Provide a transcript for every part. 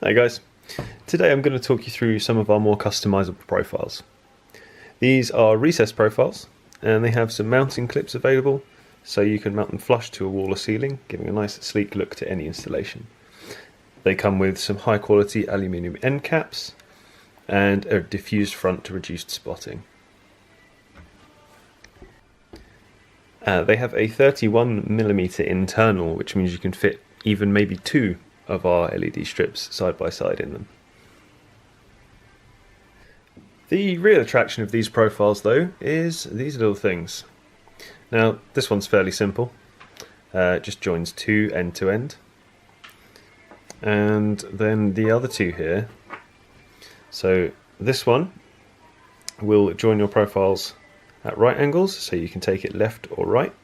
Hi guys, today I'm going to talk you through some of our more customizable profiles. These are recessed profiles and they have some mounting clips available so you can mount them flush to a wall or ceiling, giving a nice sleek look to any installation. They come with some high quality aluminium end caps and a diffused front to reduce spotting. They have a 31mm internal, which means you can fit even maybe two of our LED strips side by side in them. The real attraction of these profiles though is these little things. Now this one's fairly simple, just joins two end to end, and then the other two here. So this one will join your profiles at right angles, so you can take it left or right.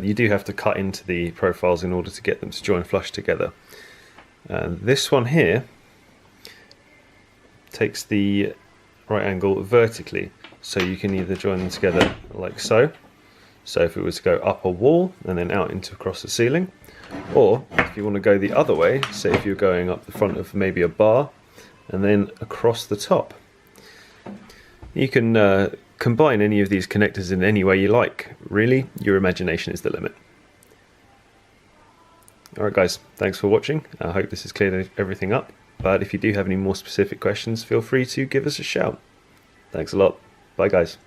You do have to cut into the profiles in order to get them to join flush together. This one here takes the right angle vertically, so you can either join them together like so. So if it was to go up a wall and then out into across the ceiling, or if you want to go the other way, say if you're going up the front of maybe a bar and then across the top. You can combine any of these connectors in any way you like. Really, your imagination is the limit. Alright guys, thanks for watching. I hope this has cleared everything up, but if you do have any more specific questions, feel free to give us a shout. Thanks a lot. Bye guys.